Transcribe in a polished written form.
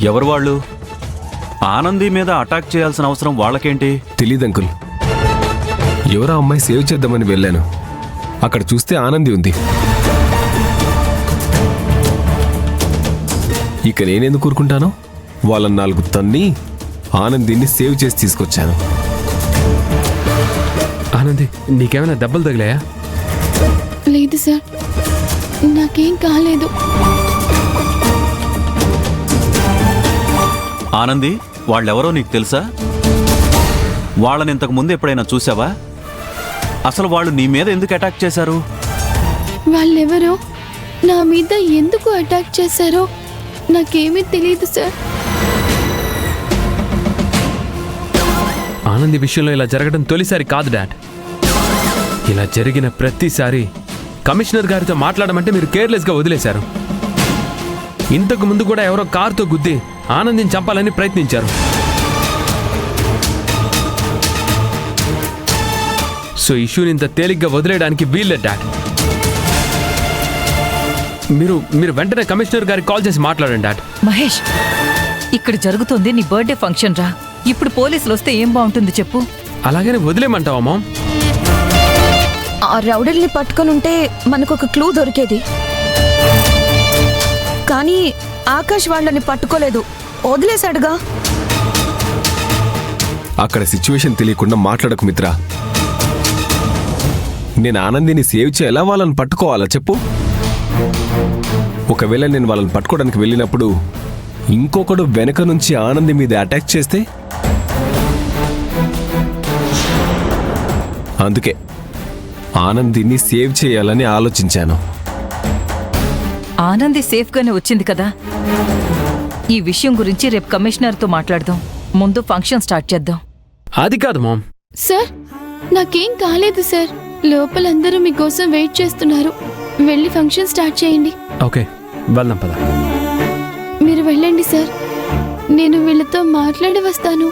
ఎవరు వాళ్ళు? ఆనంది మీద అటాక్ చేయాల్సిన అవసరం వాళ్ళకేంటి? తెలీదు అంకుల్. ఎవరో అమ్మాయి సేవ్ చేద్దామని వెళ్ళాను. అక్కడ చూస్తే ఆనంది ఉంది. ఇక నేనెందుకు ఊరుకుంటాను? వాళ్ళ 4 తన్ని ఆనందిని సేవ్ చేసి తీసుకొచ్చాను. ఆనంది, నీకేమైనా దెబ్బలు తగిలాయా? లేదు సార్, నాకేం కాలేదు. ఆనంది, వాళ్ళెవరో నీకు తెలుసా? వాళ్ళని ఇంతకు ముందు ఎప్పుడైనా చూసావా? అసలు వాళ్ళు నీ మీద ఎందుకు అటాక్ చేశారు? వాళ్ళెవరో నా మీద ఎందుకు అటాక్ చేశారో నాకేమీ తెలియదు సార్. ఆనంది విషయంలో ఇలా జరగడం తొలిసారి కాదు డాడ్. ఇలా జరిగిన ప్రతిసారి కమిషనర్ గారితో మాట్లాడమంటే మీరు కేర్లెస్గా వదిలేశారు. ఇంతకు ముందు కూడా ఎవరో కారుతో గుద్ది ఆనందిని చంపాలని ప్రయత్నించారు. సో ఇష్యూని ఇంత తేలిగ్గా వదిలేయడానికి వీల్లేదు డాడ్. మీరు వెంటనే కమిషనర్ గారికి కాల్ చేసి మాట్లాడండి డాడ్. మహేష్, ఇక్కడ జరుగుతుంది నీ బర్త్డే ఫంక్షన్ రా. ఇప్పుడు పోలీసులు వస్తే ఏం బాగుంటుంది చెప్పు? అలాగనే వదిలేమంటావా మామ్? ఆ రౌడర్ని పట్టుకొని ఉంటే మనకొక క్లూ దొరికేది. కానీ ఆకాష్ వాళ్ళని పట్టుకోలేదు, వదిలేశాడుగా. అక్కడ సిచ్యువేషన్ తెలియకుండా మాట్లాడకు మిత్రా. నేను ఆనందిని సేవ్ చేయాలా, వాళ్ళని పట్టుకోవాలా చెప్పు? ఒకవేళ నేను వాళ్ళని పట్టుకోవడానికి వెళ్ళినప్పుడు ఇంకొకడు వెనక నుంచి ఆనంది మీద అటాక్ చేస్తే? అందుకే ఆనందిని సేవ్ చేయాలని ఆలోచించాను. ఆనంది సేఫ్గానే వచ్చింది కదా. ఈ విషయం గురించి రేపు కమిషనర్తో మాట్లాడదాం. ముందు ఫంక్షన్ స్టార్ట్ చేద్దాం. అది కాదు మామ్. సార్, నాకేం కాలేదు సార్. లోపలందరూ మీకోసం వెయిట్ చేస్తున్నారు. వెళ్ళి ఫంక్షన్ స్టార్ట్ చేయండి. ఓకే, వెళ్దాం పద. మీరు వెళ్ళండి సార్, నేను వీళ్ళతో మాట్లాడి వస్తాను.